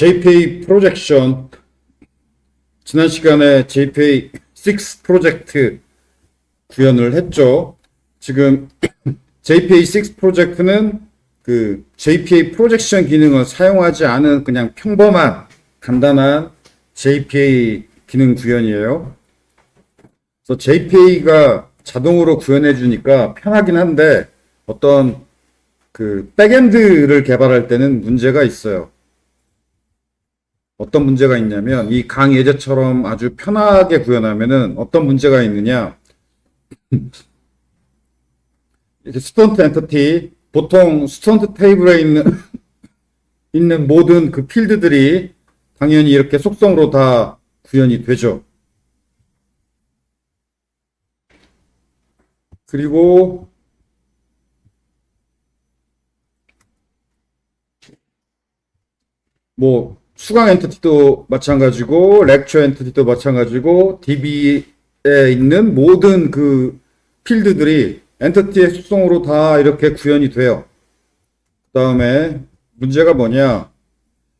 JPA 프로젝션, 지난 시간에 JPA 6 프로젝트 구현을 했죠. 지금 JPA 6 프로젝트는 그 JPA 프로젝션 기능을 사용하지 않은 그냥 평범한 간단한 JPA 기능 구현이에요. 그래서 JPA가 자동으로 구현해 주니까 편하긴 한데 어떤 그 백엔드를 개발할 때는 문제가 있어요. 어떤 문제가 있냐면 이 강 예제처럼 아주 편하게 구현하면은 어떤 문제가 있느냐. 이렇게 스튜던트 엔티티, 보통 스튜던트 테이블에 있는 모든 그 필드들이 당연히 이렇게 속성으로 다 구현이 되죠. 그리고 뭐 수강 엔티티도 마찬가지고 렉처 엔티티도 마찬가지고 DB에 있는 모든 그 필드들이 엔티티의 속성으로 다 이렇게 구현이 돼요. 그 다음에 문제가 뭐냐,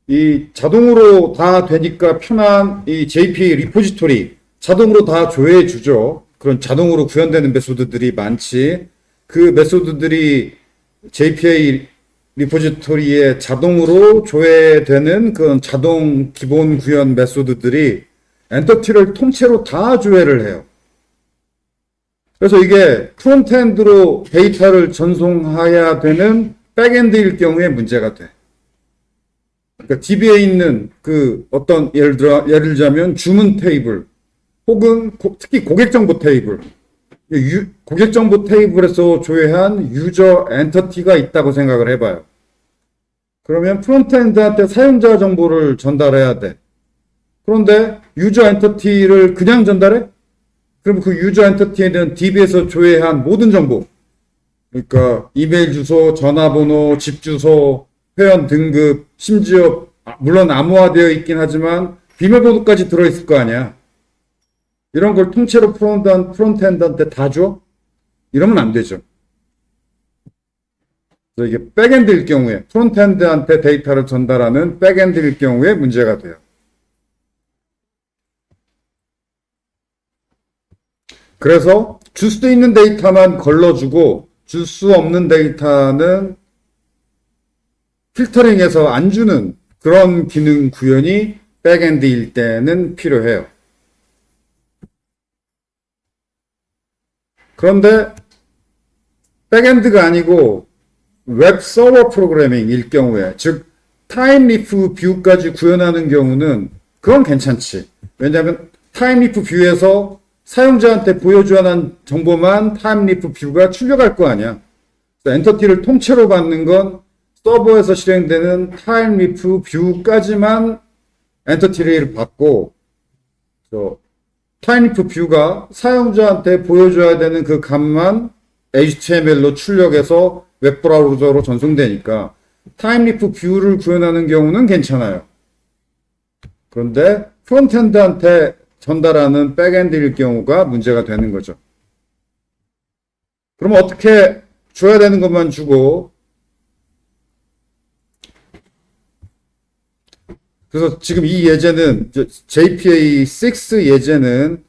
이 자동으로 다 되니까 편한 이 JPA 리포지토리 자동으로 다 조회해 주죠. 그런 자동으로 구현되는 메소드들이 많지. 그 메소드들이 JPA 리포지토리에 자동으로 조회되는 그런 자동 기본 구현 메소드들이 엔티티를 통째로 다 조회를 해요. 그래서 이게 프론트엔드로 데이터를 전송해야 되는 백엔드일 경우에 문제가 돼. 그러니까 DB에 있는 그 어떤 예를 들자면 주문 테이블 혹은 특히 고객정보 테이블, 고객정보 테이블에서 조회한 유저 엔티티가 있다고 생각을 해봐요. 그러면 프론트엔드한테 사용자 정보를 전달해야 돼. 그런데 유저 엔티티를 그냥 전달해? 그럼 그 유저 엔티티에는 DB에서 조회한 모든 정보, 그러니까 이메일 주소, 전화번호, 집 주소, 회원 등급, 심지어 물론 암호화되어 있긴 하지만 비밀번호까지 들어있을 거 아니야. 이런 걸 통째로 프론트엔드한테 다 줘? 이러면 안 되죠. 그래서 이게 백엔드일 경우에, 프론트엔드한테 데이터를 전달하는 백엔드일 경우에 문제가 돼요. 그래서 줄 수 있는 데이터만 걸러주고 줄 수 없는 데이터는 필터링해서 안 주는 그런 기능 구현이 백엔드일 때는 필요해요. 그런데 백엔드가 아니고 웹 서버 프로그래밍일 경우에, 즉 타임리프 뷰까지 구현하는 경우는 그건 괜찮지. 왜냐하면 타임리프 뷰에서 사용자한테 보여줘야 하는 정보만 타임리프 뷰가 출력할 거 아니야. 엔티티를 통째로 받는 건 서버에서 실행되는 타임리프 뷰까지만 엔티티를 받고, 타임리프 뷰가 사용자한테 보여줘야 되는 그 값만 HTML로 출력해서 웹브라우저로 전송되니까 타임리프 뷰를 구현하는 경우는 괜찮아요. 그런데 프론트엔드한테 전달하는 백엔드일 경우가 문제가 되는 거죠. 그럼 어떻게 줘야 되는 것만 주고, 그래서 지금 이 예제는 JPA 6 예제는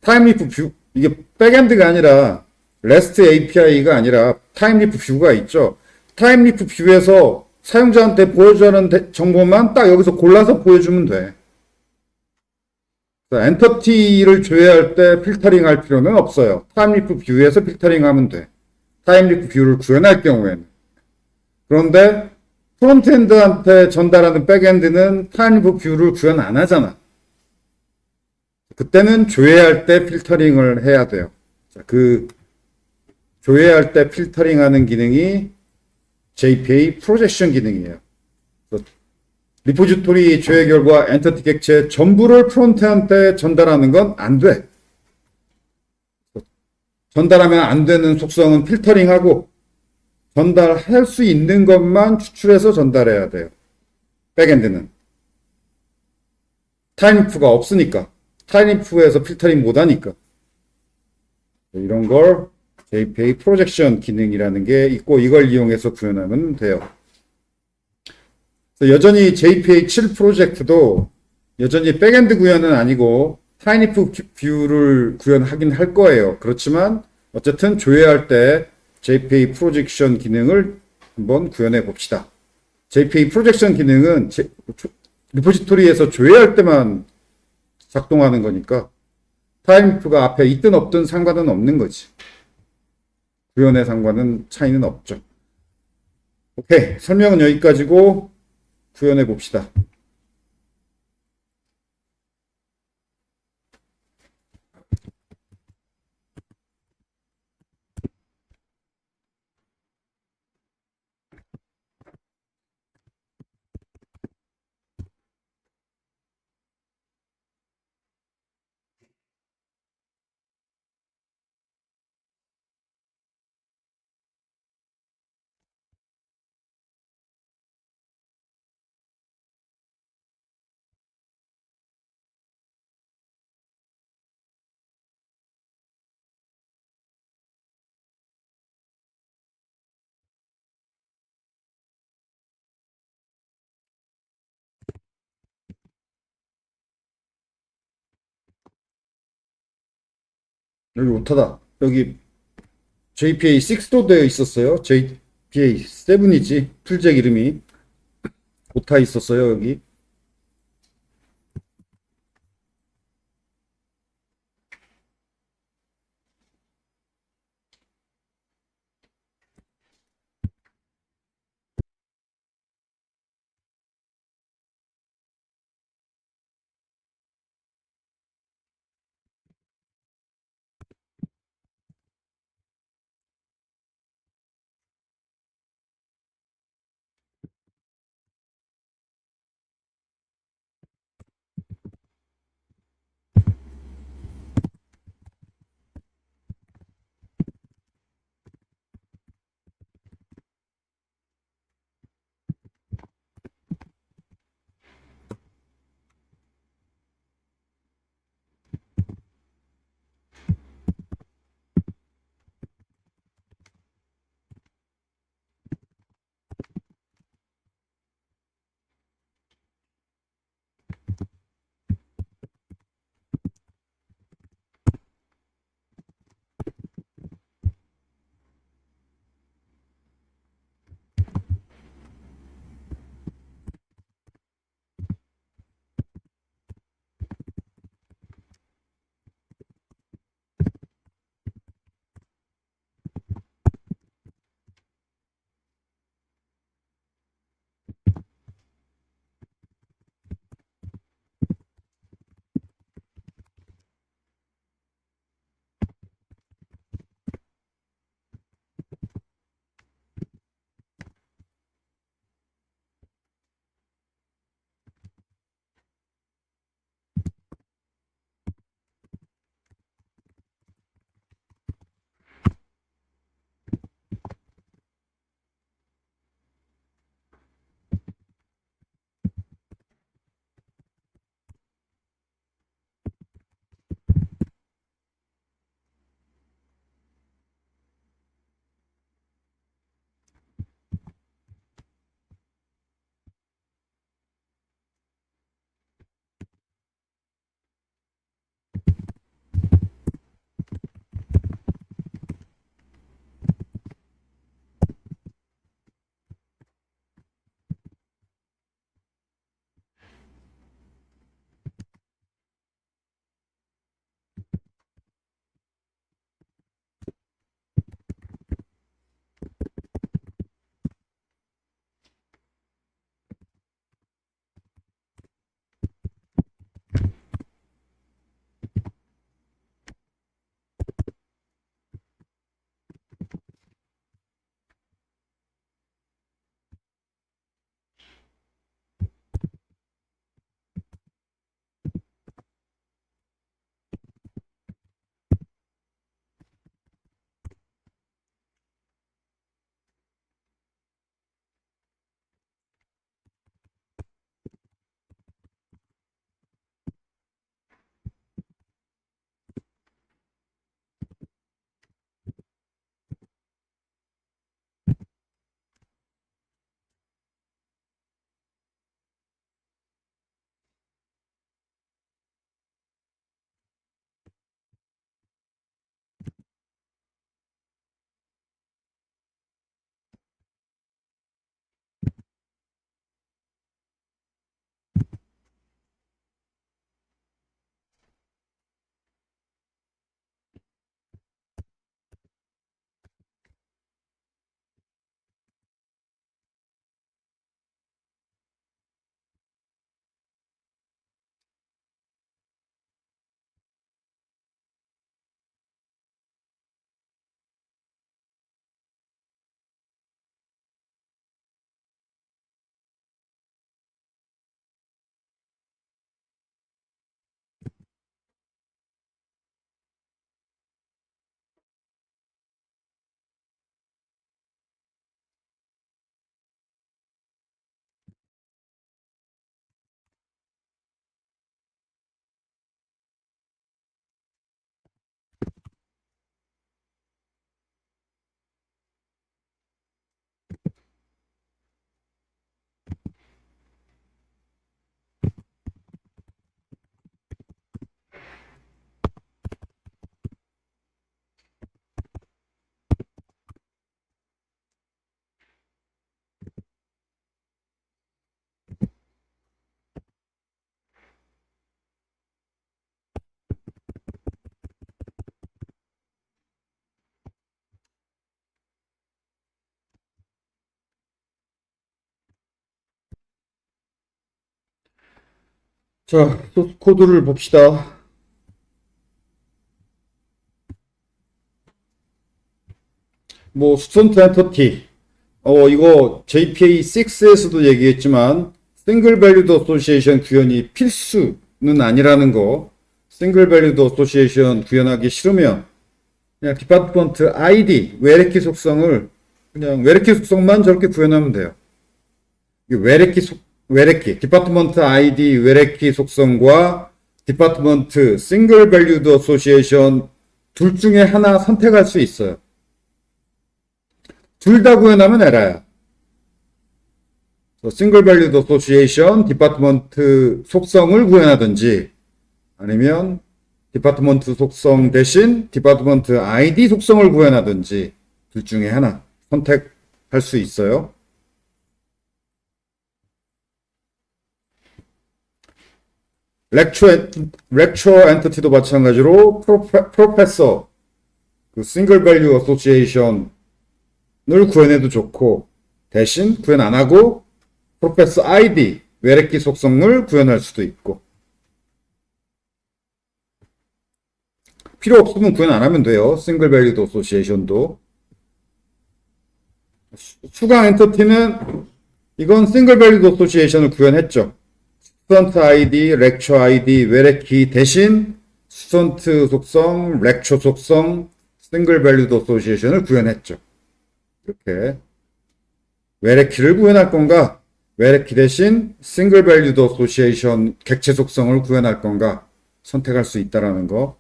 타임리프 뷰, 이게 백엔드가 아니라 REST API가 아니라 타임리프 뷰가 있죠. 타임리프 뷰에서 사용자한테 보여주는 정보만 딱 여기서 골라서 보여주면 돼. 엔티티를 조회할 때 필터링 할 필요는 없어요. 타임리프 뷰에서 필터링 하면 돼. 타임리프 뷰를 구현할 경우에는. 그런데 프론트엔드한테 전달하는 백엔드는 타임리프 뷰를 구현 안 하잖아. 그때는 조회할 때 필터링을 해야 돼요. 자, 그 조회할 때 필터링 하는 기능이 JPA 프로젝션 기능이에요. 리포지토리 조회 결과 엔티티 객체 전부를 프론트한테 전달하는 건 안 돼. 전달하면 안 되는 속성은 필터링하고 전달할 수 있는 것만 추출해서 전달해야 돼요. 백엔드는. 타임리프가 없으니까. 타임리프에서 필터링 못하니까. 이런 걸 JPA 프로젝션 기능이라는 게 있고 이걸 이용해서 구현하면 돼요. 그래서 여전히 JPA7 프로젝트도 여전히 백엔드 구현은 아니고 타이니프 뷰를 구현하긴 할 거예요. 그렇지만 어쨌든 조회할 때 JPA 프로젝션 기능을 한번 구현해 봅시다. JPA 프로젝션 기능은 리포지토리에서 조회할 때만 작동하는 거니까 타이니프가 앞에 있든 없든 상관은 없는 거지. 구현의 상관은 차이는 없죠. 오케이. 설명은 여기까지고 구현해 봅시다. 여기 오타다. 여기 JPA6도 되어 있었어요. JPA7이지. 풀잭 이름이. 오타 있었어요, 여기. 자, 소스 코드를 봅시다. 뭐, 스톤트 엔터티. 이거 JPA6에서도 얘기했지만, 싱글 밸류드 어소시에이션 구현이 필수는 아니라는 거. 싱글 밸류드 어소시에이션 구현하기 싫으면, 그냥 디파트먼트 ID, 외래키 속성을, 그냥 외래키 속성만 저렇게 구현하면 돼요. 이 외래키, 디파트먼트 ID 외래키 속성과 디파트먼트 싱글 밸류드 어소시에이션 둘 중에 하나 선택할 수 있어요. 둘 다 구현하면 에러야. 싱글 밸류드 어소시에이션 디파트먼트 속성을 구현하든지 아니면 디파트먼트 속성 대신 디파트먼트 ID 속성을 구현하든지 둘 중에 하나 선택할 수 있어요. 렉처 엔티티도 마찬가지로 프로페서 그 싱글 밸류 어소시에이션을 구현해도 좋고 대신 구현 안 하고 프로페서 ID 외래키 속성을 구현할 수도 있고 필요 없으면 구현 안 하면 돼요. 싱글 밸류 어소시에이션도 수강 엔티티는 이건 싱글 밸류 어소시에이션을 구현했죠. 스턴트 ID, 렉처 ID, 외래키 대신 스턴트 속성, 렉처 속성, 싱글 밸류드 어소시에이션을 구현했죠. 이렇게 외래키를 구현할 건가, 외래키 대신 싱글 밸류드 어소시에이션 객체 속성을 구현할 건가 선택할 수 있다라는 거.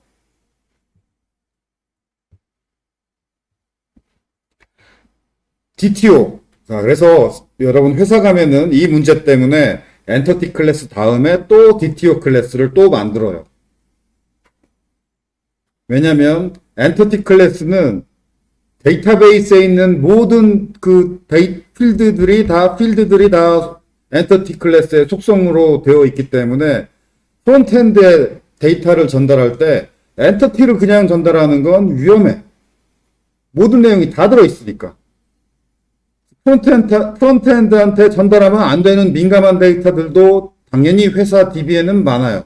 DTO. 자, 그래서 여러분 회사 가면은 이 문제 때문에 엔터티 클래스 다음에 또 DTO 클래스를 또 만들어요. 왜냐면 엔터티 클래스는 데이터베이스에 있는 모든 그 필드들이 다 엔터티 클래스의 속성으로 되어 있기 때문에 프론트엔드에 데이터를 전달할 때 엔터티를 그냥 전달하는 건 위험해. 모든 내용이 다 들어있으니까. 프론트엔드한테 전달하면 안 되는 민감한 데이터들도 당연히 회사 DB에는 많아요.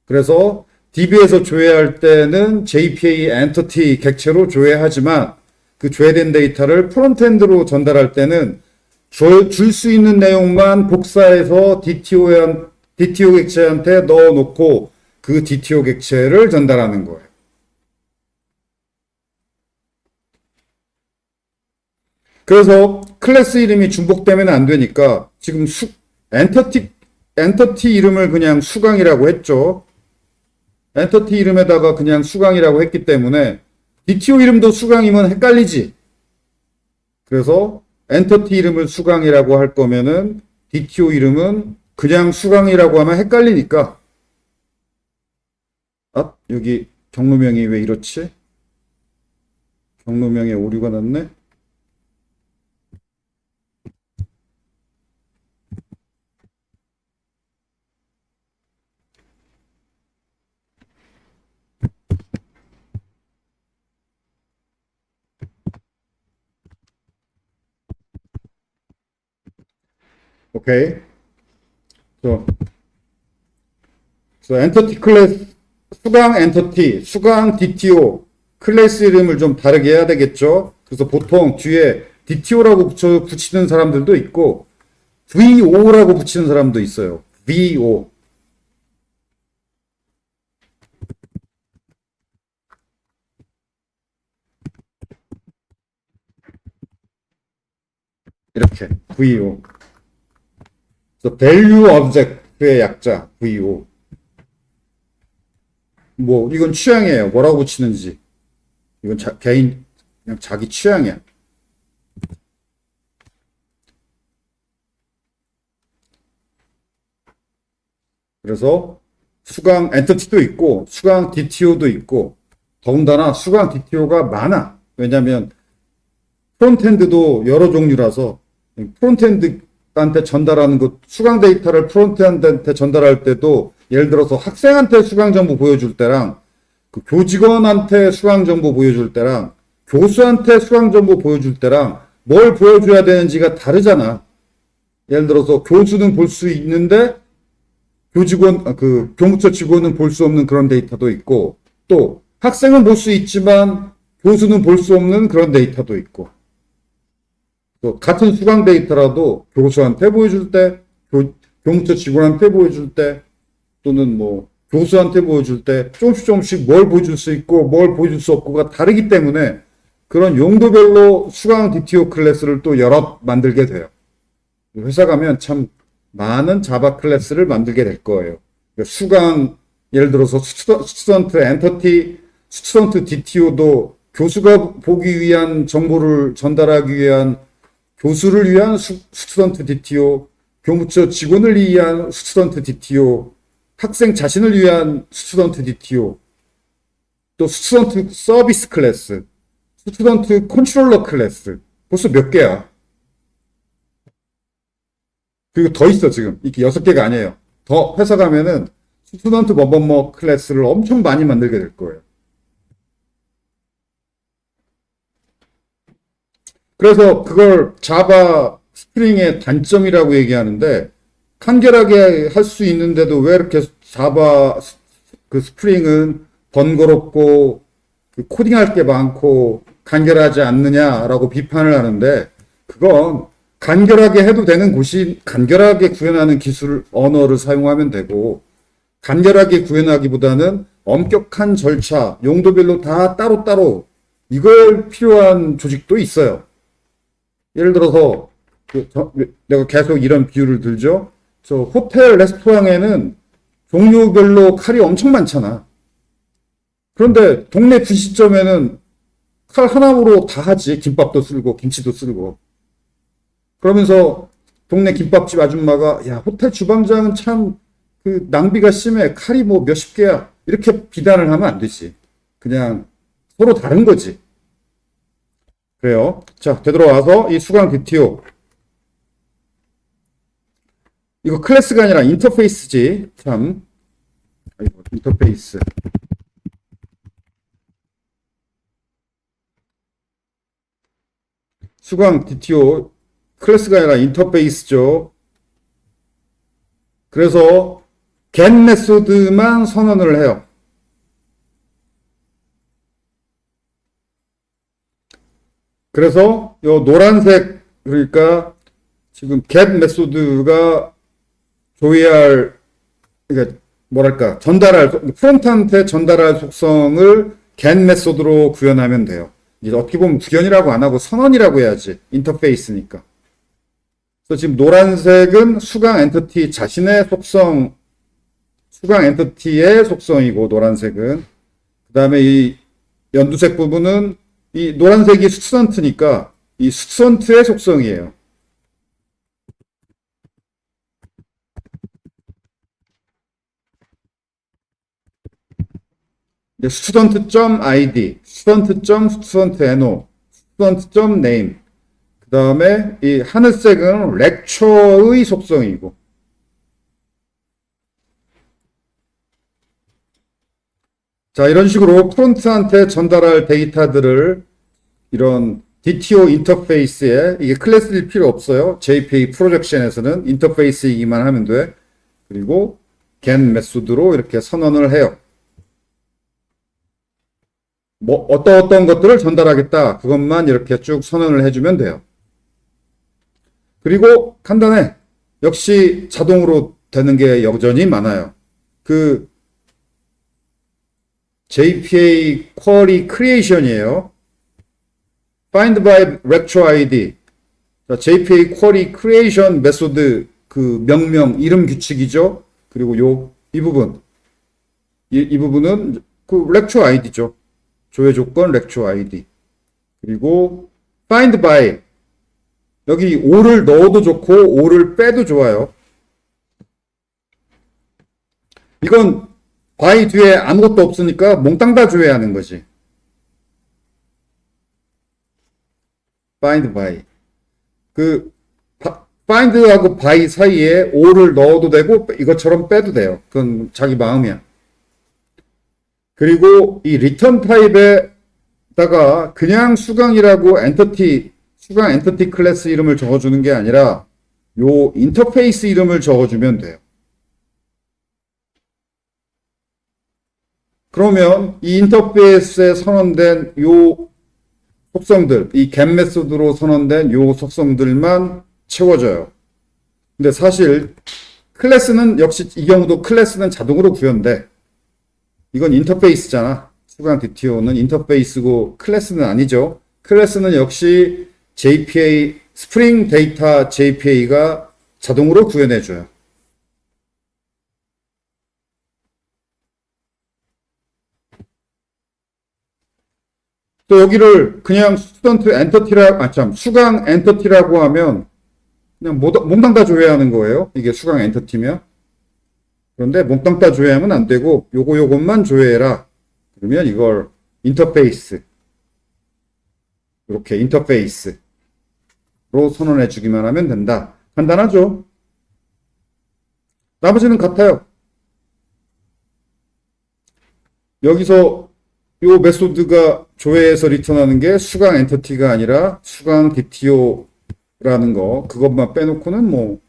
그래서 DB에서 조회할 때는 JPA 엔티티 객체로 조회하지만 그 조회된 데이터를 프론트엔드로 전달할 때는 줄 수 있는 내용만 복사해서 DTO 객체한테 넣어놓고 그 DTO 객체를 전달하는 거예요. 그래서 클래스 이름이 중복되면 안 되니까 지금 엔터티 이름을 그냥 수강이라고 했죠. 엔터티 이름에다가 그냥 수강이라고 했기 때문에 DTO 이름도 수강이면 헷갈리지. 그래서 엔터티 이름을 수강이라고 할 거면은 DTO 이름은 그냥 수강이라고 하면 헷갈리니까. 아, 여기 경로명이 왜 이렇지? 경로명에 오류가 났네. 오케이. 엔터티 클래스, 수강 엔터티, 수강 DTO 클래스 이름을 좀 다르게 해야 되겠죠. 그래서 보통 뒤에 DTO라고 붙이는 사람들도 있고 VO라고 붙이는 사람도 있어요. VO. 이렇게 VO. 그래서 value object의 약자 VO. 뭐 이건 취향이에요. 뭐라고 붙이는지. 이건 개인 그냥 자기 취향이야. 그래서 수강 엔터티도 있고 수강 DTO도 있고 더군다나 수강 DTO가 많아. 왜냐하면 프론트엔드도 여러 종류라서 프론트엔드한테 전달하는 것 수강 데이터를 프론트엔드한테 전달할 때도 예를 들어서 학생한테 수강 정보 보여줄 때랑 그 교직원한테 수강 정보 보여줄 때랑 교수한테 수강 정보 보여줄 때랑 뭘 보여줘야 되는지가 다르잖아. 예를 들어서 교수는 볼 수 있는데 교무처 직원은 볼 수 없는 그런 데이터도 있고, 또 학생은 볼 수 있지만 교수는 볼 수 없는 그런 데이터도 있고, 또 같은 수강 데이터라도 교수한테 보여줄 때, 교무처 직원한테 보여줄 때, 또는 뭐 교수한테 보여줄 때 조금씩 뭘 보여줄 수 있고 뭘 보여줄 수 없고가 다르기 때문에 그런 용도별로 수강 DTO 클래스를 또 여러 만들게 돼요. 회사 가면 참 많은 자바 클래스를 만들게 될 거예요. 수강, 예를 들어서 스튜던트 엔터티, 스튜던트 DTO도 교수가 보기 위한 정보를 전달하기 위한 교수를 위한 스튜던트 DTO, 교무처 직원을 위한 스튜던트 DTO, 학생 자신을 위한 스튜던트 DTO, 또 스튜던트 서비스 클래스, 스튜던트 컨트롤러 클래스, 벌써 몇 개야? 그리고 더 있어, 지금. 이게 6개가 아니에요. 더 회사 가면은 스튜던트 뭐뭐뭐 클래스를 엄청 많이 만들게 될 거예요. 그래서 그걸 자바 스프링의 단점이라고 얘기하는데, 간결하게 할 수 있는데도 왜 이렇게 자바 그 스프링은 번거롭고 코딩할 게 많고 간결하지 않느냐라고 비판을 하는데, 그건 간결하게 해도 되는 곳이 간결하게 구현하는 기술 언어를 사용하면 되고, 간결하게 구현하기보다는 엄격한 절차, 용도별로 다 따로따로 이걸 필요한 조직도 있어요. 예를 들어서 내가 계속 이런 비유를 들죠. 저 호텔 레스토랑에는 종류별로 칼이 엄청 많잖아. 그런데 동네 분식점에는 칼 하나로 다 하지. 김밥도 쓸고 김치도 쓸고. 그러면서 동네 김밥집 아줌마가 야, 호텔 주방장은 참 그 낭비가 심해. 칼이 뭐 몇십 개야. 이렇게 비난을 하면 안 되지. 그냥 서로 다른 거지. 그래요. 자, 되돌아와서 이 수강 DTO. 이거 클래스가 아니라 인터페이스지. 참. 아이고, 인터페이스. 수강 DTO 클래스가 아니라 인터페이스죠. 그래서 get 메소드만 선언을 해요. 그래서 요 노란색, 그러니까 지금 get 메소드가 조회해야 할, 그러니까 뭐랄까, 프론트한테 전달할 속성을 get 메소드로 구현하면 돼요. 이제 어떻게 보면 구현이라고 안 하고 선언이라고 해야지. 인터페이스니까. 그래서 지금 노란색은 수강 엔티티 자신의 속성, 수강 엔티티의 속성이고, 노란색은. 그 다음에 이 연두색 부분은 이 노란색이 스튜던트니까 이 스튜던트의 속성이에요. student.id, student.student.no, student.name. 그 다음에 이 하늘색은 렉처의 속성이고. 자, 이런 식으로 프론트한테 전달할 데이터들을 이런 DTO 인터페이스에, 이게 클래스일 필요 없어요. JPA 프로젝션에서는 인터페이스이기만 하면 돼. 그리고 get 메소드로 이렇게 선언을 해요. 뭐 어떤 것들을 전달하겠다, 그것만 이렇게 쭉 선언을 해주면 돼요. 그리고 간단해. 역시 자동으로 되는 게 여전히 많아요. 그 JPA 쿼리 크리에이션이에요. find by retro ID. JPA 쿼리 크리에이션 메소드 그 명령 이름 규칙이죠. 그리고 이 부분, 이 부분은 그 lecture ID죠. 조회 조건 lecture ID. 그리고 find by, 여기 o를 넣어도 좋고 o를 빼도 좋아요. 이건 by 뒤에 아무것도 없으니까 몽땅 다 조회하는 거지. find by. 그 find하고 by 사이에 o를 넣어도 되고 이것처럼 빼도 돼요. 그건 자기 마음이야. 그리고 이 return 타입에다가 그냥 수강이라고 수강 엔티티 클래스 이름을 적어주는 게 아니라 요 인터페이스 이름을 적어주면 돼요. 그러면 이 인터페이스에 선언된 요 속성들, 이 get 메소드로 선언된 요 속성들만 채워져요. 근데 사실 클래스는 역시 이 경우도 클래스는 자동으로 구현돼. 이건 인터페이스잖아. 수강 DTO는 인터페이스고 클래스는 아니죠. 클래스는 역시 JPA, 스프링 데이터 JPA가 자동으로 구현해줘요. 또 여기를 그냥 스튜던트 엔터티라고, 수강 엔터티라고 하면 그냥 몽땅 다 조회하는 거예요. 이게 수강 엔터티면. 그런데 몽땅 다 조회하면 안 되고 요것만 조회해라. 그러면 이걸 인터페이스, 이렇게 인터페이스로 선언해 주기만 하면 된다. 간단하죠? 나머지는 같아요. 여기서 요 메소드가 조회해서 리턴하는 게 수강 엔터티가 아니라 수강 DTO라는 거, 그것만 빼놓고는 뭐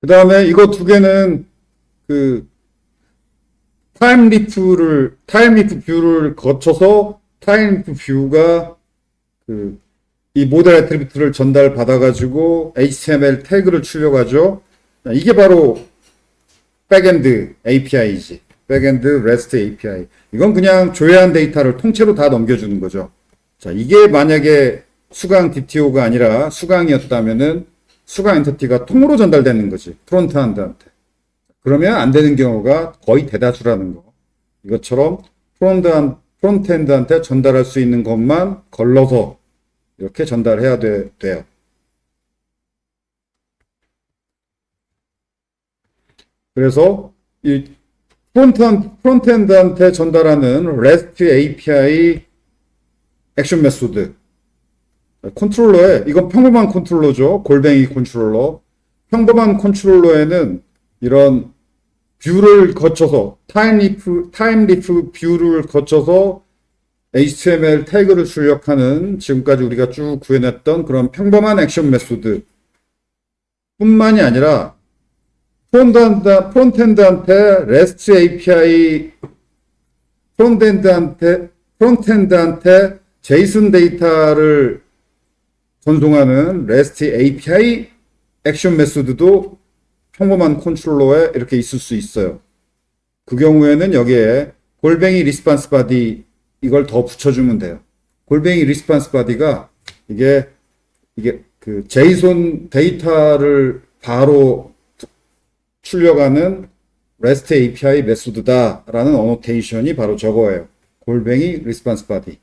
그 다음에 이거 두 개는 그 타임리프 뷰를 거쳐서 타임리프 뷰가 그 이 모델 애트리뷰트를 전달받아가지고 HTML 태그를 출력하죠. 이게 바로 백엔드 API지. 백엔드 REST API. 이건 그냥 조회한 데이터를 통째로 다 넘겨주는 거죠. 자, 이게 만약에 수강 DTO가 아니라 수강이었다면은 수강 엔터티가 통으로 전달되는 거지. 프론트엔드한테. 그러면 안 되는 경우가 거의 대다수라는 거. 이것처럼 프론트엔드한테 전달할 수 있는 것만 걸러서 이렇게 전달해야 돼요. 그래서 이 프론트엔드한테 전달하는 REST API 액션 메소드 컨트롤러에, 이건 평범한 컨트롤러죠. 골뱅이 컨트롤러. 평범한 컨트롤러에는 이런 뷰를 거쳐서 타임리프 뷰를 거쳐서 HTML 태그를 출력하는 지금까지 우리가 쭉 구해냈던 그런 평범한 액션 메소드 뿐만이 아니라 프론트엔드한테 REST API, 프론트엔드한테 JSON 데이터를 전송하는 REST API 액션 메소드도 평범한 컨트롤러에 이렇게 있을 수 있어요. 그 경우에는 여기에 골뱅이 리스판스 바디 이걸 더 붙여주면 돼요. 골뱅이 리스판스 바디가 이게 그 JSON 데이터를 바로 출력하는 REST API 메소드다라는 어노테이션이 바로 저거예요. 골뱅이 리스판스 바디.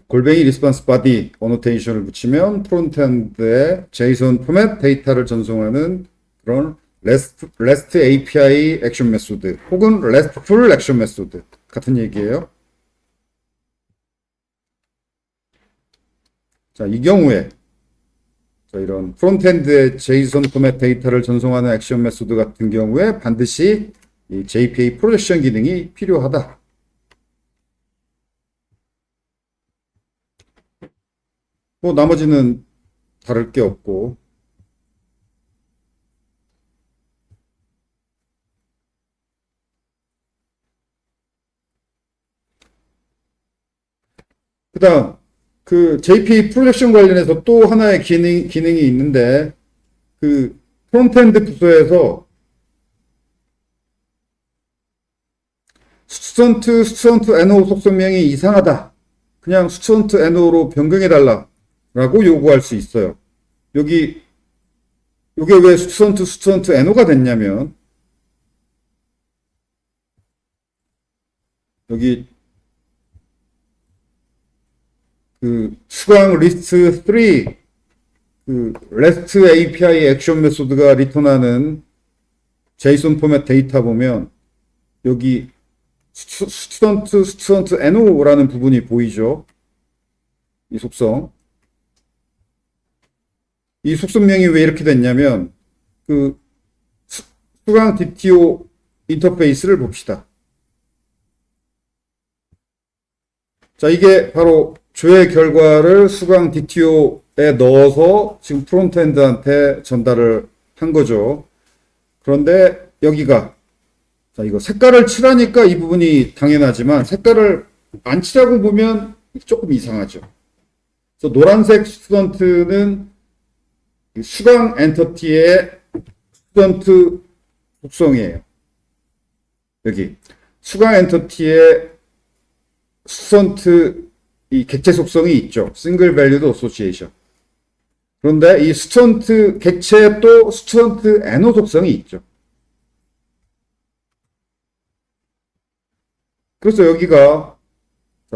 골뱅이 리스판스 바디 어노테이션을 붙이면 프론트엔드에 JSON 포맷 데이터를 전송하는 그런 REST API 액션 메소드 혹은 RESTful 액션 메소드 같은 얘기예요. 자, 이 경우에 이런 프론트엔드에 JSON 포맷 데이터를 전송하는 액션 메소드 같은 경우에 반드시 이 JPA 프로젝션 기능이 필요하다. 뭐 나머지는 다를 게 없고, 그다음 그 JPA 프로젝션 관련해서 또 하나의 기능이 있는데, 그 프론트엔드 부서에서 스튜던트 NO 속성명이 이상하다, 그냥 스튜던트 NO로 변경해달라 라고 요구할 수 있어요. 요게 왜 스튜던트 NO가 됐냐면, 여기 그 수강 리스트 3 그 REST API 액션 메소드가 리턴하는 JSON 포맷 데이터 보면 여기 스튜던트 NO라는 부분이 보이죠. 이 속성. 이 속성명이 왜 이렇게 됐냐면 그 수강 DTO 인터페이스를 봅시다. 자, 이게 바로 조회 결과를 수강 DTO에 넣어서 지금 프론트엔드한테 전달을 한 거죠. 그런데 여기가, 자, 이거 색깔을 칠하니까 이 부분이 당연하지만 색깔을 안 칠하고 보면 조금 이상하죠. 그래서 노란색 스튜던트는 수강 엔터티의 스튜던트 속성이에요. 여기 수강 엔터티의 스튜던트 이 객체 속성이 있죠. 싱글 밸류드 어소시에이션. 그런데 이 스튜던트 객체에 또 스튜던트 NO 속성이 있죠. 그래서 여기가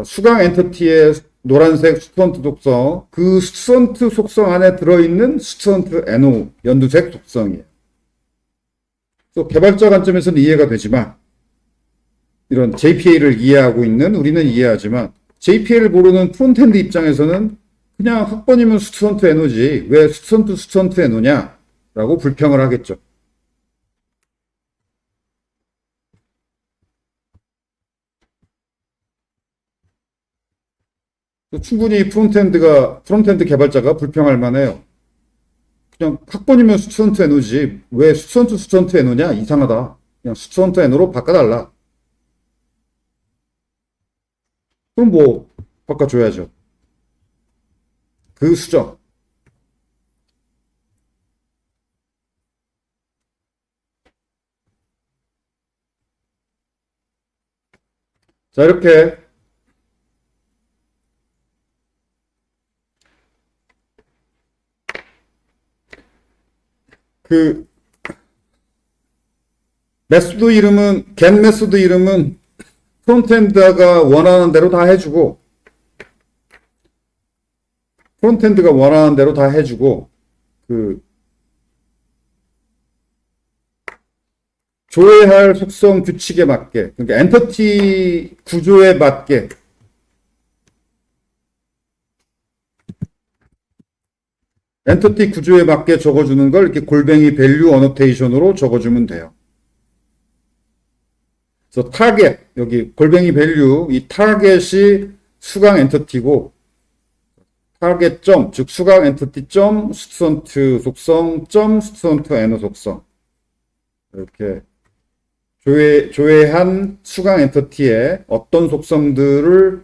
수강 엔터티의 노란색 스튜던트 속성, 그 스튜던트 속성 안에 들어있는 스튜던트 NO 연두색 속성이에요. 또 개발자 관점에서는 이해가 되지만 이런 JPA를 이해하고 있는 우리는 이해하지만 JPA를 모르는 프론트엔드 입장에서는 그냥 학번이면 스튜던트 NO지 왜 스튜던트 NO냐 라고 불평을 하겠죠. 충분히 프론트엔드 개발자가 불평할 만해요. 그냥 학번이면 스튜던트 NO지 왜 스튜던트 NO냐 이상하다. 그냥 스튜던트 NO로 바꿔달라. 그럼 뭐 바꿔줘야죠. 그 수정. 자, 이렇게 그 메소드 이름은 get 메소드 이름은 프론트엔드가 원하는 대로 다 해주고 그 조회할 속성 규칙에 맞게 그러니까 엔터티 구조에 맞게 적어주는 걸 이렇게 골뱅이 밸류 어노테이션으로 적어주면 돼요. 그래서 타겟 여기 골뱅이 밸류 이 타겟이 수강 엔터티고 타겟 점 즉 수강 엔터티 점 스튜던트 속성 점 스튜던트 NO 속성 이렇게 조회한 수강 엔터티의 어떤 속성들을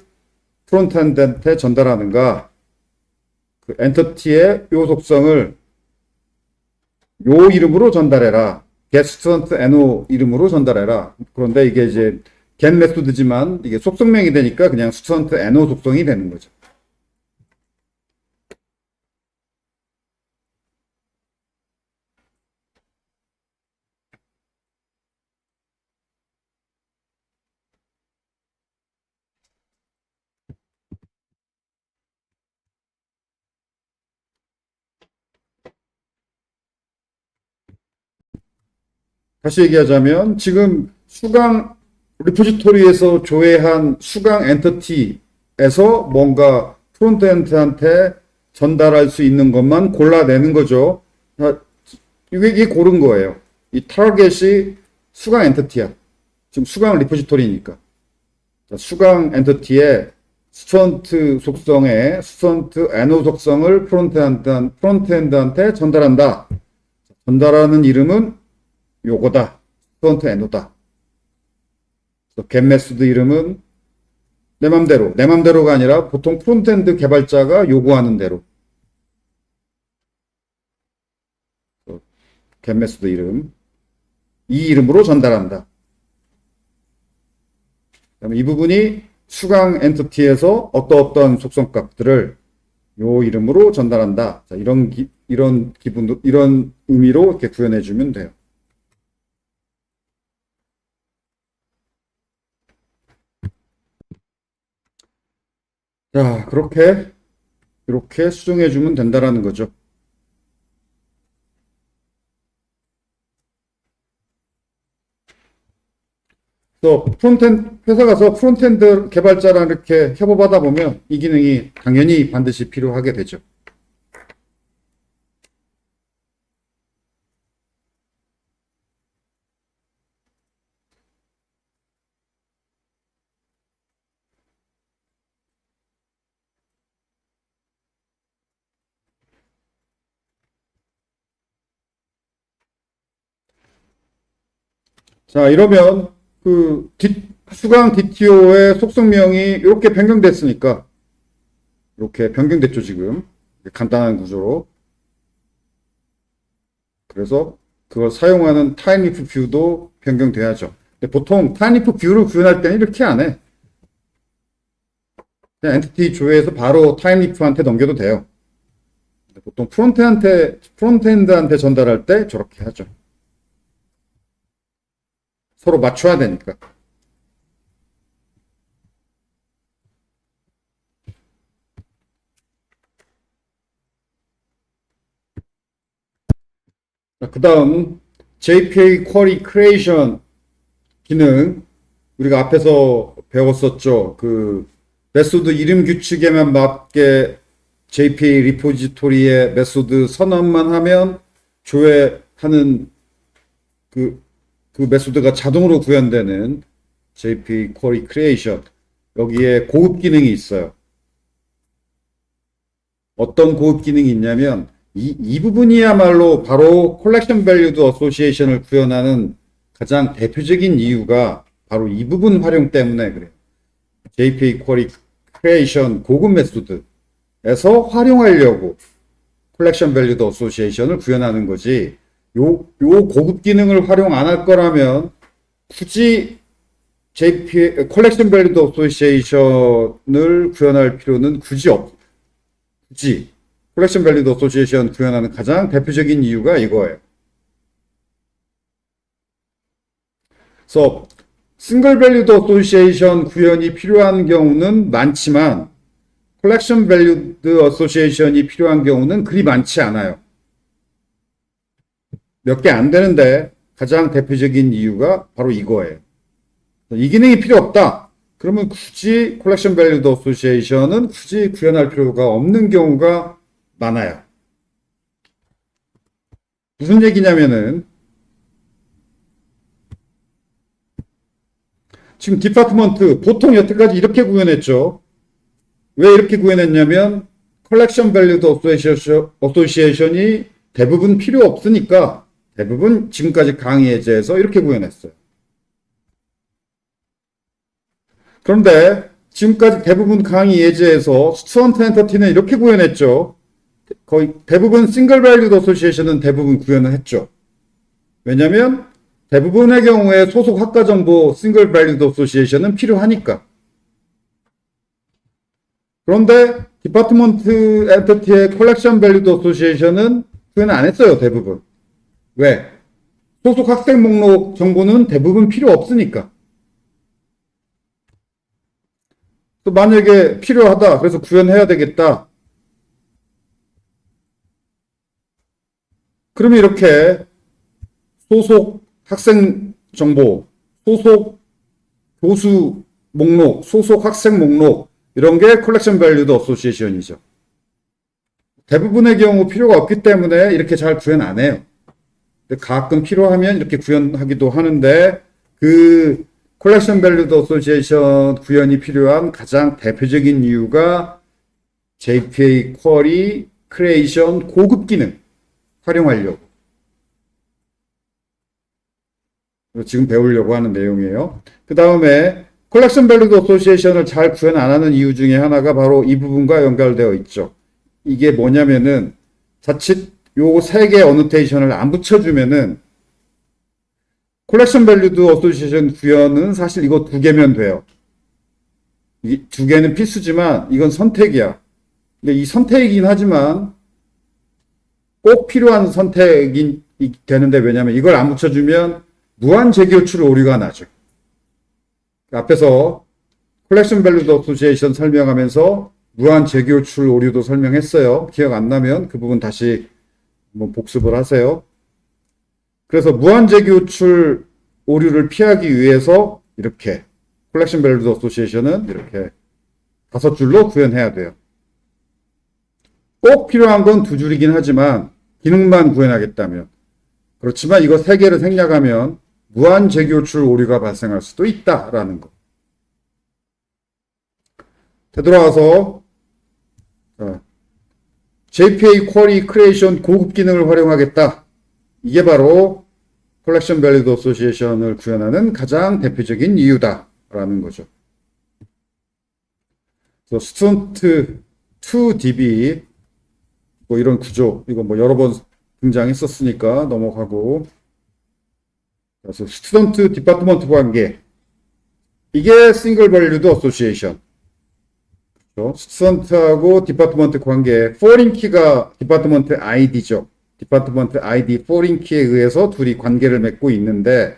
프론트엔드한테 전달하는가 그 엔터티의 요 속성을 요 이름으로 전달해라. get student NO 이름으로 전달해라. 그런데 이게 이제 get 메소드지만 이게 속성명이 되니까 그냥 student NO 속성이 되는 거죠. 다시 얘기하자면 지금 수강 리포지토리에서 조회한 수강 엔터티에서 뭔가 프론트엔드한테 전달할 수 있는 것만 골라내는 거죠. 이게 고른 거예요. 이 타겟이 수강 엔터티야. 지금 수강 리포지토리니까. 수강 엔터티의 스튜던트 속성의 스튜던트 NO 속성을 프론트엔드한테 전달한다. 전달하는 이름은 요거다. 스튜던트 NO다. get 메소드 이름은 내 맘대로가 아니라 보통 프론트엔드 개발자가 요구하는 대로 get 메소드 이름 이 이름으로 전달한다. 그다음에 이 부분이 수강 엔티티에서 어떤 속성값들을 요 이름으로 전달한다. 자, 이런 의미로 이렇게 구현해 주면 돼요. 자, 이렇게 수정해주면 된다라는 거죠. 또 회사 가서 프론트엔드 개발자랑 이렇게 협업하다 보면 이 기능이 당연히 반드시 필요하게 되죠. 자, 이러면 수강 DTO의 속성명이 이렇게 변경됐으니까, 이렇게 변경됐죠, 지금. 간단한 구조로. 그래서 그걸 사용하는 타임리프 뷰도 변경돼야죠. 근데 보통 타임리프 뷰를 구현할 때는 이렇게 안 해. 그냥 엔티티 조회해서 바로 타임리프한테 넘겨도 돼요. 보통 프론트엔드한테 전달할 때 저렇게 하죠. 서로 맞춰야 되니까. 그 다음 JPA Query Creation 기능 우리가 앞에서 배웠었죠. 그 메소드 이름 규칙에만 맞게 JPA 리포지토리의 메소드 선언만 하면 조회하는 그 메소드가 자동으로 구현되는 JPA Query Creation. 여기에 고급 기능이 있어요. 어떤 고급 기능이 있냐면 이 부분이야말로 바로 콜렉션 밸류드 어소시에이션을 구현하는 가장 대표적인 이유가 바로 이 부분 활용 때문에 그래요. JPA Query Creation 고급 메소드에서 활용하려고 콜렉션 밸류드 어소시에이션을 구현하는 거지. 요 고급 기능을 활용 안 할 거라면 굳이 콜렉션 밸류드 어소시에이션을 구현할 필요는 굳이 콜렉션 밸류드 어소시에이션 구현하는 가장 대표적인 이유가 이거예요. 그래서 싱글 밸류드 어소시에이션 구현이 필요한 경우는 많지만 콜렉션 밸류드 어소시에이션이 필요한 경우는 그리 많지 않아요. 몇 개 안 되는데 가장 대표적인 이유가 바로 이거예요. 이 기능이 필요 없다. 그러면 굳이 콜렉션 밸류드 어소시에이션은 굳이 구현할 필요가 없는 경우가 많아요. 무슨 얘기냐면은 지금 디파트먼트 보통 여태까지 이렇게 구현했죠. 왜 이렇게 구현했냐면 컬렉션 밸류드 어소시에이션이 대부분 필요 없으니까 대부분 지금까지 강의 예제에서 이렇게 구현했어요. 그런데 지금까지 대부분 강의 예제에서 스튜어트 엔터티는 이렇게 구현했죠. 거의 대부분 싱글 밸류드 어소시에이션은 대부분 구현을 했죠. 왜냐하면 대부분의 경우에 소속 학과 정보 싱글 밸류드 어소시에이션은 필요하니까. 그런데 디파트먼트 엔터티의 컬렉션 밸류드 어소시에이션은 구현 안 했어요, 대부분. 왜? 소속 학생 목록 정보는 대부분 필요 없으니까. 또 만약에 필요하다, 그래서 구현해야 되겠다. 그러면 이렇게 소속 학생 정보, 소속 교수 목록, 소속 학생 목록 이런 게 컬렉션 밸류드 어소시에이션이죠. 대부분의 경우 필요가 없기 때문에 이렇게 잘 구현 안 해요. 가끔 필요하면 이렇게 구현하기도 하는데 그 콜렉션 밸류드 어소시에이션 구현이 필요한 가장 대표적인 이유가 JPA 쿼리 크리에이션 고급 기능 활용하려고 지금 배우려고 하는 내용이에요. 그 다음에 콜렉션 밸류드 어소시에이션을 잘 구현 안 하는 이유 중에 하나가 바로 이 부분과 연결되어 있죠. 이게 뭐냐면은 자칫 요 세 개 어노테이션을 안 붙여주면은 콜렉션 밸류드 어소시에이션 구현은 사실 이거 두 개면 돼요. 이 두 개는 필수지만 이건 선택이야. 근데 이 선택이긴 하지만 꼭 필요한 선택이 되는데 왜냐면 이걸 안 붙여주면 무한 재교출 오류가 나죠. 앞에서 콜렉션 밸류드 어소시에이션 설명하면서 무한 재교출 오류도 설명했어요. 기억 안 나면 그 부분 다시 한번 복습을 하세요. 그래서 무한 재교출 오류를 피하기 위해서 이렇게 컬렉션 밸류 어소시에이션은 이렇게 5줄로 구현해야 돼요. 꼭 필요한 건 2줄이긴 하지만 기능만 구현하겠다면. 그렇지만 이거 3개를 생략하면 무한 재교출 오류가 발생할 수도 있다라는 거. 되돌아와서 JPA 쿼리 크리에이션 고급 기능을 활용하겠다. 이게 바로 컬렉션 밸류 어소시에이션을 구현하는 가장 대표적인 이유다라는 거죠. 그래서 스튜던트 2DB 뭐 이런 구조 이거 뭐 여러 번 등장했었으니까 넘어가고, 그래서 스튜던트 디파트먼트 관계 이게 싱글 밸류드 어소시에이션. 스튜던트하고 디파트먼트 관계, 포린 키가 디파트먼트 아이디죠. 디파트먼트 아이디 포린 키에 의해서 둘이 관계를 맺고 있는데,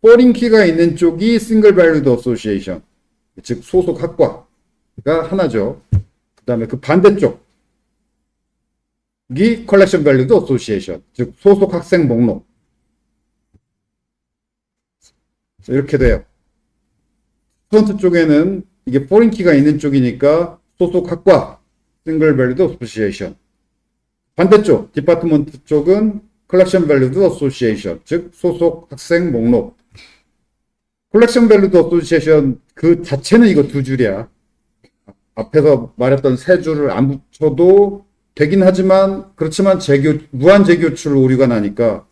포린 키가 있는 쪽이 싱글 밸류드 어소시에이션, 즉 소속 학과가 하나죠. 그 다음에 그 반대쪽 이 컬렉션 밸류드 어소시에이션, 즉 소속 학생 목록. 이렇게 돼요. 스튜던트 쪽에는 이게 포린 키가 있는 쪽이니까 소속 학과 싱글 밸류드 어소시에이션. 반대쪽 디파트먼트 쪽은 컬렉션 밸류드 어소시에이션, 즉 소속 학생 목록. 컬렉션 밸류드 어소시에이션 그 자체는 이거 2줄이야. 앞에서 말했던 3줄을 안 붙여도 되긴 하지만, 그렇지만 무한 재교출 오류가 나니까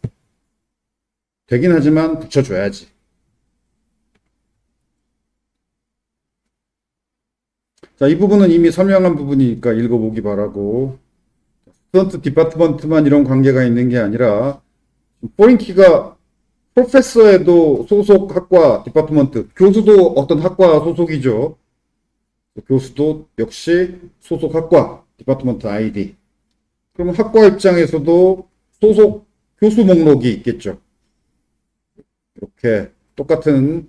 되긴 하지만 붙여줘야지. 자, 이 부분은 이미 설명한 부분이니까 읽어보기 바라고. 스튜던트 디파트먼트만 이런 관계가 있는 게 아니라 포린 키가 프로페서에도 소속 학과 디파트먼트, 교수도 어떤 학과 소속이죠. 교수도 역시 소속 학과 디파트먼트 아이디. 그러면 학과 입장에서도 소속 교수 목록이 있겠죠. 이렇게 똑같은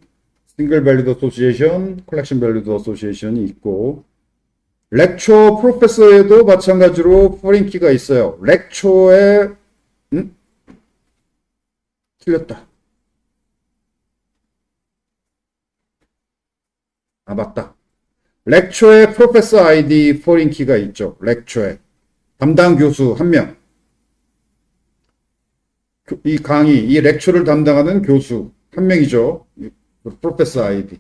싱글 밸류드 어소시에이션, 컬렉션 밸류드 어소시에이션이 있고, 렉처 프로페서에도 마찬가지로 포린 키가 있어요. 렉처에 틀렸다. 아, 맞다. 렉처에 프로페서 아이디 포린 키가 있죠. 렉처에 담당 교수 1명. 이 강의, 이 렉처를 담당하는 교수 1명이죠. 프로페서 아이디.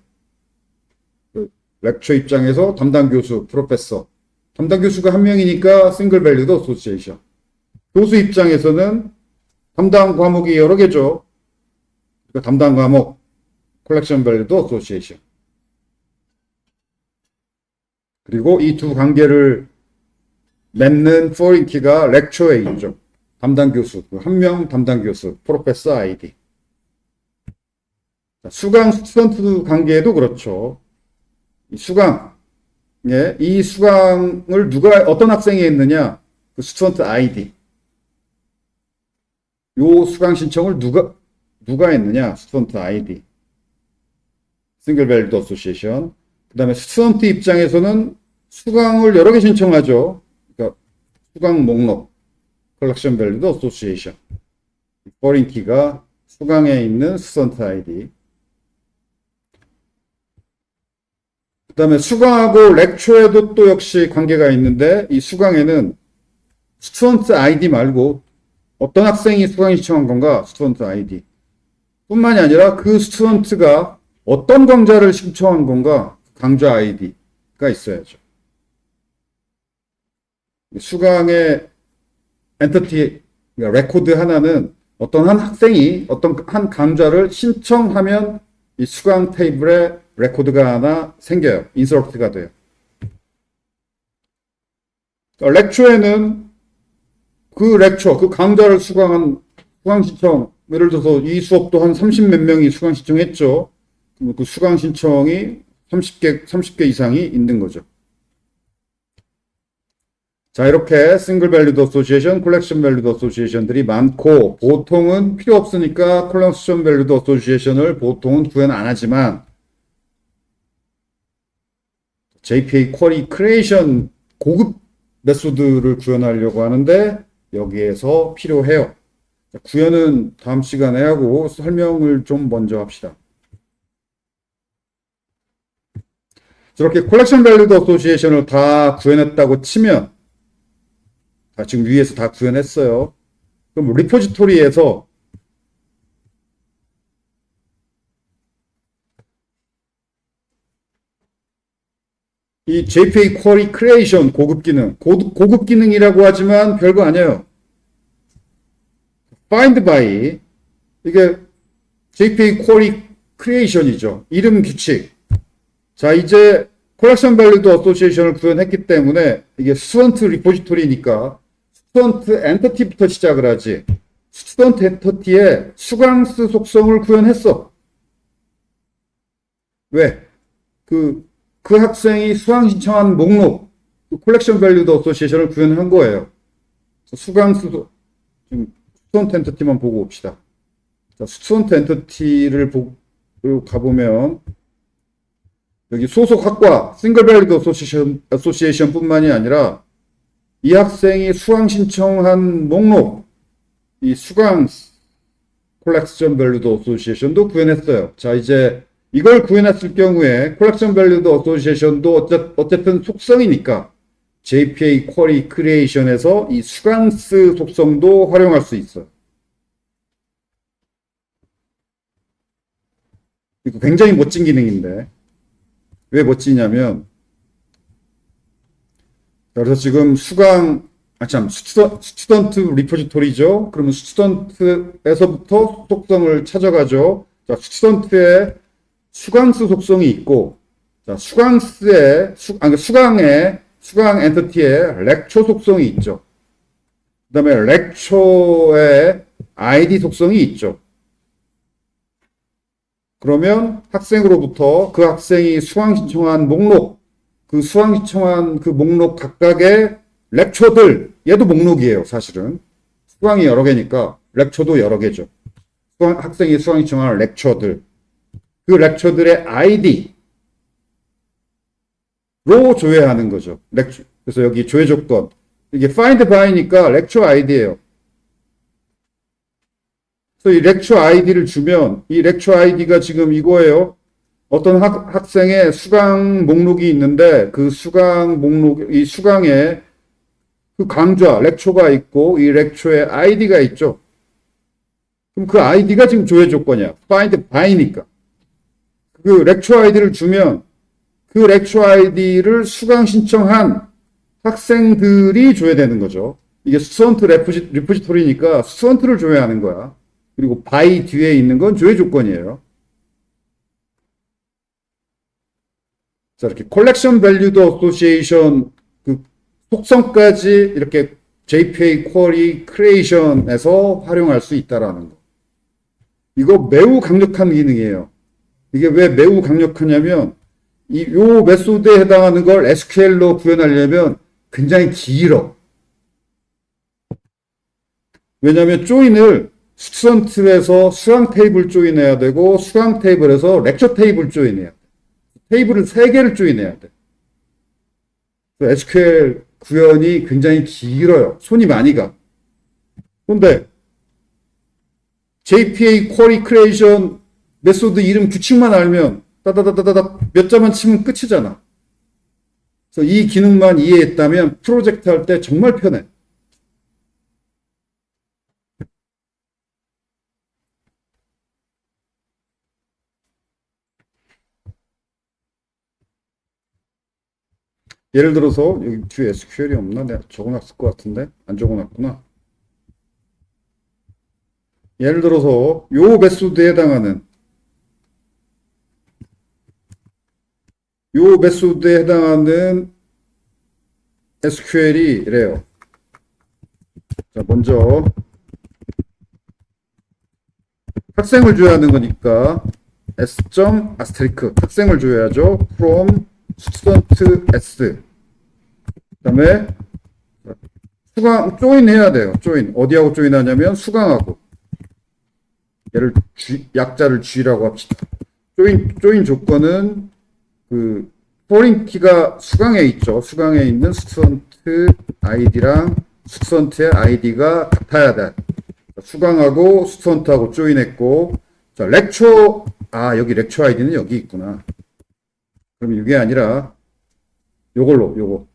렉처 입장에서 담당 교수, 프로페서. 담당 교수가 1명이니까 싱글 밸류드 어소시에이션. 교수 입장에서는 담당 과목이 여러 개죠. 그러니까 담당 과목, 컬렉션 밸류드 어소시에이션. 그리고 이 두 관계를 맺는 포린 키가 렉처에 있죠. 담당 교수, 1명 담당 교수, 프로페서 아이디. 수강 스튜던트 관계에도 그렇죠. 이 수강, 이 수강을 어떤 학생이 했느냐? 그 스튜던트 아이디. 요 수강 신청을 누가 했느냐? 스튜던트 아이디. 싱글 밸류드 어소시에이션. 그 다음에 스튜던트 입장에서는 수강을 여러 개 신청하죠. 그러니까 수강 목록, 컬렉션 밸류드 어소시에이션. 포린 키가 수강에 있는 스튜던트 아이디. 그 다음에 수강하고 렉처에도 또 역시 관계가 있는데, 이 수강에는 스튜던트 아이디 말고 어떤 학생이 수강 신청한 건가? 스튜던트 아이디. 뿐만이 아니라 그 스튜던트가 어떤 강좌를 신청한 건가? 강좌 아이디가 있어야죠. 수강의 엔티티, 레코드 하나는 어떤 한 학생이 어떤 한 강좌를 신청하면 이 수강 테이블에 레코드가 하나 생겨요. 인서트가 돼요. 렉처에는 그 렉처, 그 강좌를 수강 신청, 예를 들어서 이 수업도 한 30몇 명이 수강 신청했죠. 그 수강 신청이 30개 이상이 있는 거죠. 자, 이렇게 싱글 밸류드 어소시에이션, 컬렉션 밸류드 어소시에이션들이 많고, 보통은 필요 없으니까 컬렉션 밸류드 어소시에이션을 보통은 구현 안 하지만, JPA 쿼리 크리에이션 고급 메소드를 구현하려고 하는데 여기에서 필요해요. 자, 구현은 다음 시간에 하고 설명을 좀 먼저 합시다. 저렇게 콜렉션 밸리드 어소시에이션을 다 구현했다고 치면 지금 위에서 다 구현했어요. 그럼 리포지토리에서 이 JPA 쿼리 크리에이션 고급 기능, 고급 기능이라고 하지만 별거 아니에요. find by 이게 JPA 쿼리 크리에이션이죠. 이름 규칙. 자, 이제 콜렉션 밸리드 어소시에이션을 구현했기 때문에 이게 스튜던트 리포지토리니까 스튜던트 엔터티부터 시작을 하지. 스튜던트 엔터티의 수강스 속성을 구현했어. 왜? 그 학생이 수강 신청한 목록, 콜렉션 밸리드 어소시에이션을 구현한 거예요. 수강스, 지금 스튜던트 엔터티만 보고 봅시다. 자, 스튜던트 엔터티를 가보면, 여기 소속 학과, 싱글 밸리드 어소시에이션 뿐만이 아니라, 이 학생이 수강 신청한 목록, 이 수강 콜렉션 밸리드 어소시에이션도 구현했어요. 자, 이제 이걸 구현했을 경우에 콜렉션 밸리드 어소시에이션도 어쨌든 속성이니까 JPA 쿼리 크리에이션에서 이 수강스 속성도 활용할 수 있어요. 이거 굉장히 멋진 기능인데 왜 멋지냐면 그래서 지금 스튜던트 리포지토리죠. 그러면 스튜던트에서부터 속성을 찾아가죠. 자, 스튜던트의 수강스 속성이 있고, 자, 수강 엔터티의 렉처 속성이 있죠. 그 다음에 렉처의 ID 속성이 있죠. 그러면 학생으로부터 그 학생이 수강 신청한 목록, 그 수강 신청한 그 목록 각각의 렉처들, 얘도 목록이에요, 사실은. 수강이 여러 개니까 렉처도 여러 개죠. 학생이 수강 신청한 렉처들. 그 렉처들의 아이디로 조회하는 거죠. 그래서 여기 조회 조건. 이게 find by니까 렉처 아이디예요. 그래서 이 렉처 아이디를 주면 이 렉처 아이디가 지금 이거예요. 어떤 학생의 수강 목록이 있는데 그 수강 목록, 이 수강에 그 강좌, 렉처가 있고 이 렉처의 아이디가 있죠. 그럼 그 아이디가 지금 조회 조건이야. find by니까. 그 렉처 아이디를 주면 그 렉처 아이디를 수강 신청한 학생들이 조회되는 거죠. 이게 스튜던트 리포지토리니까 스튜던트를 조회하는 거야. 그리고 by 뒤에 있는 건 조회 조건이에요. 자, 이렇게 콜렉션 밸리드 어소시에이션 그 속성까지 이렇게 JPA 쿼리 크리에이션에서 활용할 수 있다라는 거. 이거 매우 강력한 기능이에요. 이게 왜 매우 강력하냐면 요 메소드에 해당하는 걸 SQL로 구현하려면 굉장히 길어. 왜냐하면 조인을 스튜던트에서 수강 테이블 조인해야 되고 수강 테이블에서 렉처 테이블 조인해야 돼. 테이블을 3개를 조인해야 돼. SQL 구현이 굉장히 길어요. 손이 많이 가. 그런데 JPA 쿼리 크리에이션 메소드 이름 규칙만 알면 따다다다다닥 몇 자만 치면 끝이잖아. 그래서 이 기능만 이해했다면 프로젝트 할 때 정말 편해. 예를 들어서 여기 뒤에 SQL이 없나? 내가 적어놨을 것 같은데 안 적어놨구나. 예를 들어서 요 메소드에 해당하는 요 메소드에 해당하는 SQL이 이래요. 자, 먼저 학생을 조회하는 거니까 s.asterisk 학생을 조회하죠. from student s. 그다음에 수강 조인 해야 돼요. 조인 어디하고 조인하냐면 수강하고 얘를 약자를 G라고 합시다. 조인 조건은 그 포린 키가 수강에 있죠. 수강에 있는 스튜던트 아이디랑 스튜던트의 아이디가 같아야 돼. 수강하고 스튜던트하고 조인했고, 자, 렉처, 여기 렉처 아이디는 여기 있구나. 그럼 이게 아니라 요거.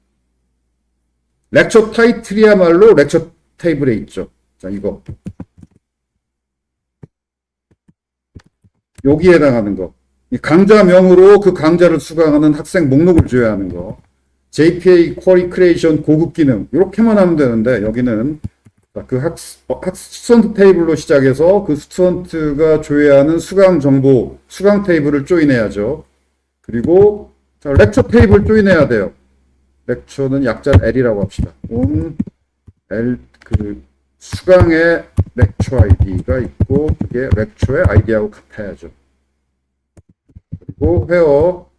렉처 타이틀이야말로 렉처 테이블에 있죠. 자, 이거. 여기에 해당하는 거. 이 강좌명으로 그 강좌를 수강하는 학생 목록을 줘야 하는 거. JPA 쿼리 크리에이션 고급 기능. 이렇게만 하면 되는데, 여기는 그 스튜던트 테이블로 시작해서 그 스튜던트가 줘야 하는 수강 정보, 수강 테이블을 조인해야죠. 그리고 자, 렉처 테이블 조인해야 돼요. 렉처는 약자 L이라고 합시다. L 수강의 렉처 아이디가 있고 그게 렉처의 아이디하고 같아야죠. 그리고 회어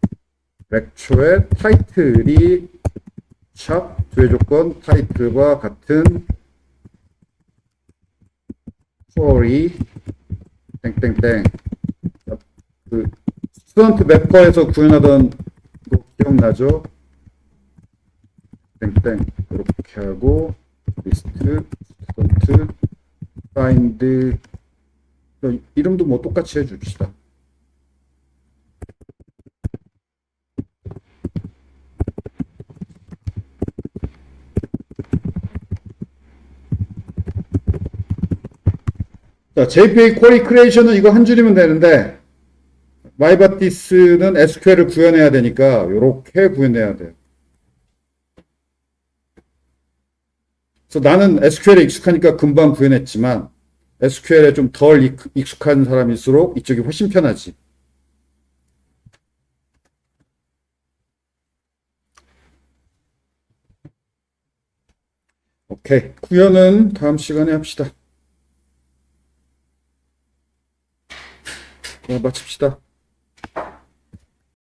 렉처의 타이틀이 샵 주의 조건 타이틀과 같은 쿼리 땡땡땡 그 스튜던트 맵커에서 구현하던 거 기억나죠? 땡땡 이렇게 하고 리스트 스튜던트 파인드 이름도 뭐 똑같이 해줍시다. 자, JPA 쿼리 크리에이션은 이거 한 줄이면 되는데 마이바티스는 SQL을 구현해야 되니까 이렇게 구현해야 돼요. 그래서 나는 SQL에 익숙하니까 금방 구현했지만 SQL에 좀 덜 익숙한 사람일수록 이쪽이 훨씬 편하지. 오케이. 구현은 다음 시간에 합시다. 마칩시다.